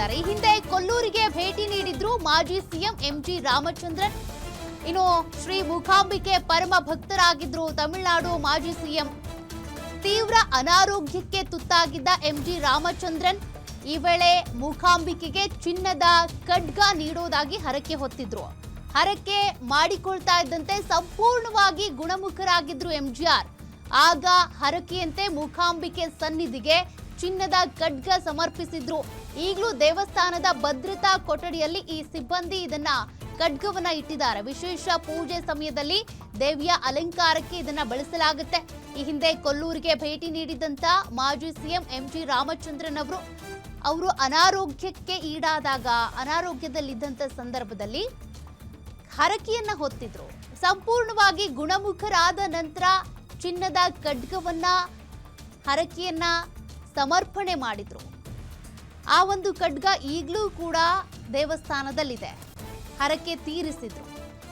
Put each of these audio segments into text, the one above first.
ನೀಡಿದ್ದಾರೆ. ಈ ಹಿಂದೆ ಕೊಲ್ಲೂರಿಗೆ ಭೇಟಿ ನೀಡಿದ್ರು ಮಾಜಿ ಸಿಎಂ ಎಂಜಿ ರಾಮಚಂದ್ರನ್. ಇನ್ನು ಶ್ರೀ ಮೂಕಾಂಬಿಕೆ ಪರಮ ಭಕ್ತರಾಗಿದ್ರು ತಮಿಳುನಾಡು ಮಾಜಿ ಸಿಎಂ. ತೀವ್ರ ಅನಾರೋಗ್ಯಕ್ಕೆ ತುತ್ತಾಗಿದ್ದ ಎಂಜಿ ರಾಮಚಂದ್ರನ್ ಈ ವೇಳೆ ಮೂಕಾಂಬಿಕೆಗೆ ಚಿನ್ನದ ಖಡ್ಗ ನೀಡೋದಾಗಿ ಹರಕೆ ಹೊತ್ತಿದ್ರು. ಹರಕೆ ಮಾಡಿಕೊಳ್ತಾ ಇದ್ದಂತೆ ಸಂಪೂರ್ಣವಾಗಿ ಗುಣಮುಖರಾಗಿದ್ರು ಎಂಜಿಆರ್. ಆಗ ಹರಕೆಯಂತೆ ಮೂಕಾಂಬಿಕೆ ಸನ್ನಿಧಿಗೆ ಚಿನ್ನದ ಖಡ್ಗ ಸಮರ್ಪಿಸಿದ್ರು. ಈಗಲೂ ದೇವಸ್ಥಾನದ ಭದ್ರತಾ ಕೊಠಡಿಯಲ್ಲಿ ಈ ಸಿಬ್ಬಂದಿ ಇದನ್ನ ಖಡ್ಗವನ್ನ ಇಟ್ಟಿದ್ದಾರೆ. ವಿಶೇಷ ಪೂಜೆ ಸಮಯದಲ್ಲಿ ದೇವಿಯ ಅಲಂಕಾರಕ್ಕೆ ಇದನ್ನ ಬಳಸಲಾಗುತ್ತೆ. ಈ ಹಿಂದೆ ಕೊಲ್ಲೂರಿಗೆ ಭೇಟಿ ನೀಡಿದಂತ ಮಾಜಿ ಸಿಎಂ ಎಂಜಿ ರಾಮಚಂದ್ರನ್ ಅವರು ಅನಾರೋಗ್ಯಕ್ಕೆ ಈಡಾದಾಗ ಅನಾರೋಗ್ಯದಲ್ಲಿದ್ದಂತ ಸಂದರ್ಭದಲ್ಲಿ ಹರಕೆಯನ್ನ ಹೊತ್ತಿದ್ರು. ಸಂಪೂರ್ಣವಾಗಿ ಗುಣಮುಖರಾದ ನಂತರ ಚಿನ್ನದ ಖಡ್ಗವನ್ನ ಹರಕೆಯನ್ನ ಸಮರ್ಪಣೆ ಮಾಡಿದ್ರು. ಆ ಒಂದು ಖಡ್ಗ ಈಗಲೂ ಕೂಡ ದೇವಸ್ಥಾನದಲ್ಲಿದೆ. ಹರಕೆ ತೀರಿಸಿದ್ರು.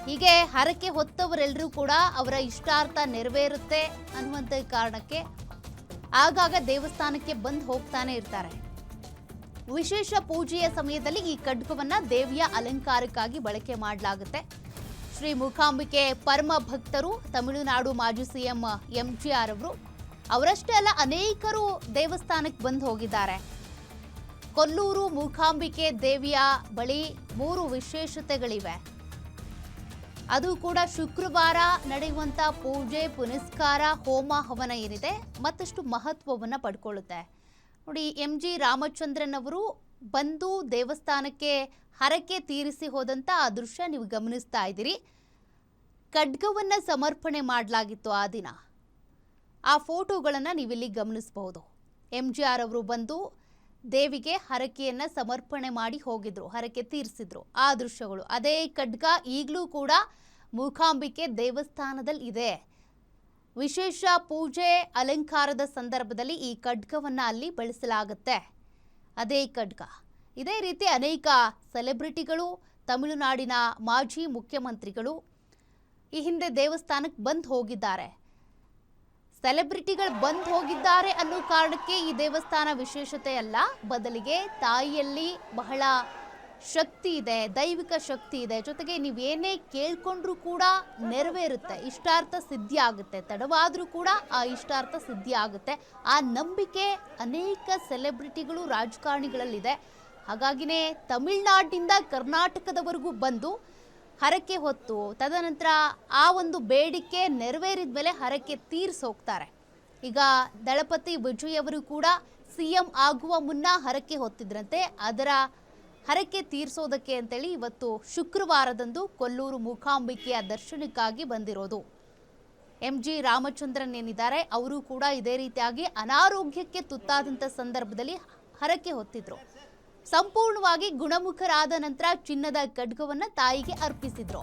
ಹೀಗೆ ಹರಕೆ ಹೊತ್ತವರೆಲ್ಲರೂ ಕೂಡ ಅವರ ಇಷ್ಟಾರ್ಥ ನೆರವೇರುತ್ತೆ ಅನ್ನುವಂಥ ಕಾರಣಕ್ಕೆ ಆಗಾಗ ದೇವಸ್ಥಾನಕ್ಕೆ ಬಂದು ಹೋಗ್ತಾನೆ ಇರ್ತಾರೆ. ವಿಶೇಷ ಪೂಜೆಯ ಸಮಯದಲ್ಲಿ ಈ ಖಡ್ಗವನ್ನ ದೇವಿಯ ಅಲಂಕಾರಕ್ಕಾಗಿ ಬಳಕೆ ಮಾಡಲಾಗುತ್ತೆ. ಶ್ರೀ ಮೂಕಾಂಬಿಕೆ ಪರಮ ಭಕ್ತರು ತಮಿಳುನಾಡು ಮಾಜಿ ಸಿಎಂ ಎಂಜಿಆರ್ ಅವರಷ್ಟೇ ಅಲ್ಲ, ಅನೇಕರು ದೇವಸ್ಥಾನಕ್ಕೆ ಬಂದು ಹೋಗಿದ್ದಾರೆ. ಕೊಲ್ಲೂರು ಮೂಕಾಂಬಿಕೆ ದೇವಿಯ ಬಳಿ 3 ವಿಶೇಷತೆಗಳಿವೆ. ಅದು ಕೂಡ ಶುಕ್ರವಾರ ನಡೆಯುವಂತ ಪೂಜೆ ಪುನಸ್ಕಾರ ಹೋಮ ಹವನ ಏನಿದೆ ಮತ್ತಷ್ಟು ಮಹತ್ವವನ್ನು ಪಡ್ಕೊಳ್ಳುತ್ತೆ. ನೋಡಿ, ಎಂಜಿ ರಾಮಚಂದ್ರನ್ ಅವರು ಬಂದು ದೇವಸ್ಥಾನಕ್ಕೆ ಹರಕೆ ತೀರಿಸಿ ಹೋದಂತ ಆ ದೃಶ್ಯ ನೀವು ಗಮನಿಸ್ತಾ ಇದ್ದೀರಿ. ಖಡ್ಗವನ್ನ ಸಮರ್ಪಣೆ ಮಾಡಲಾಗಿತ್ತು ಆ ದಿನ. ಆ ಫೋಟೋಗಳನ್ನು ನೀವಿಲ್ಲಿ ಗಮನಿಸಬಹುದು. ಎಂಜಿಆರ್ ಅವರು ಬಂದು ದೇವಿಗೆ ಹರಕೆಯನ್ನ ಸಮರ್ಪಣೆ ಮಾಡಿ ಹೋಗಿದ್ರು, ಹರಕೆ ತೀರಿಸಿದ್ರು. ಆ ದೃಶ್ಯಗಳು, ಅದೇ ಖಡ್ಗ ಈಗಲೂ ಕೂಡ ಮೂಕಾಂಬಿಕೆ ದೇವಸ್ಥಾನದಲ್ಲಿ ಇದೆ. ವಿಶೇಷ ಪೂಜೆ ಅಲಂಕಾರದ ಸಂದರ್ಭದಲ್ಲಿ ಈ ಖಡ್ಗವನ್ನ ಅಲ್ಲಿ ಬಳಸಲಾಗುತ್ತೆ. ಅದೇ ಖಡ್ಗ. ಇದೇ ರೀತಿ ಅನೇಕ ಸೆಲೆಬ್ರಿಟಿಗಳು, ತಮಿಳುನಾಡಿನ ಮಾಜಿ ಮುಖ್ಯಮಂತ್ರಿಗಳು ಈ ಹಿಂದೆ ದೇವಸ್ಥಾನಕ್ಕೆ ಬಂದು ಹೋಗಿದ್ದಾರೆ. ಸೆಲೆಬ್ರಿಟಿಗಳು ಬಂದು ಹೋಗಿದ್ದಾರೆ ಅನ್ನೋ ಕಾರಣಕ್ಕೆ ಈ ದೇವಸ್ಥಾನ ವಿಶೇಷತೆ ಅಲ್ಲ, ಬದಲಿಗೆ ತಾಯಿಯಲ್ಲಿ ಬಹಳ ಶಕ್ತಿ ಇದೆ, ದೈವಿಕ ಶಕ್ತಿ ಇದೆ. ಜೊತೆಗೆ ನೀವೇನೇ ಕೇಳ್ಕೊಂಡ್ರೂ ಕೂಡ ನೆರವೇರುತ್ತೆ, ಇಷ್ಟಾರ್ಥ ಸಿದ್ಧಿ ಆಗುತ್ತೆ. ತಡವಾದರೂ ಕೂಡ ಆ ಇಷ್ಟಾರ್ಥ ಸಿದ್ಧಿ ಆಗುತ್ತೆ. ಆ ನಂಬಿಕೆ ಅನೇಕ ಸೆಲೆಬ್ರಿಟಿಗಳು, ರಾಜಕಾರಣಿಗಳಲ್ಲಿದೆ. ಹಾಗಾಗಿನೇ ತಮಿಳುನಾಡಿನಿಂದ ಕರ್ನಾಟಕದವರೆಗೂ ಬಂದು ಹರಕೆ ಹೊತ್ತು ತದನಂತರ ಆ ಒಂದು ಬೇಡಿಕೆ ನೆರವೇರಿದ ಮೇಲೆ ಹರಕೆ ತೀರಿಸಿ ಹೋಗ್ತಾರೆ. ಈಗ ದಳಪತಿ ವಿಜಯ್ ಅವರು ಕೂಡ ಸಿಎಂ ಆಗುವ ಮುನ್ನ ಹರಕೆ ಹೊತ್ತಿದ್ರಂತೆ. ಅದರ ಹರಕೆ ತೀರಿಸೋದಕ್ಕೆ ಅಂತೇಳಿ ಇವತ್ತು ಶುಕ್ರವಾರದಂದು ಕೊಲ್ಲೂರು ಮೂಕಾಂಬಿಕೆಯ ದರ್ಶನಕ್ಕಾಗಿ ಬಂದಿರೋದು. ಎಂಜಿ ರಾಮಚಂದ್ರನ್ ಏನಿದ್ದಾರೆ ಅವರು ಕೂಡ ಇದೇ ರೀತಿಯಾಗಿ ಅನಾರೋಗ್ಯಕ್ಕೆ ತುತ್ತಾದಂಥ ಸಂದರ್ಭದಲ್ಲಿ ಹರಕೆ ಹೊತ್ತಿದ್ರು. ಸಂಪೂರ್ಣವಾಗಿ ಗುಣಮುಖರಾದ ನಂತರ ಚಿನ್ನದ ಖಡ್ಗವನ್ನ ತಾಯಿಗೆ ಅರ್ಪಿಸಿದ್ರು.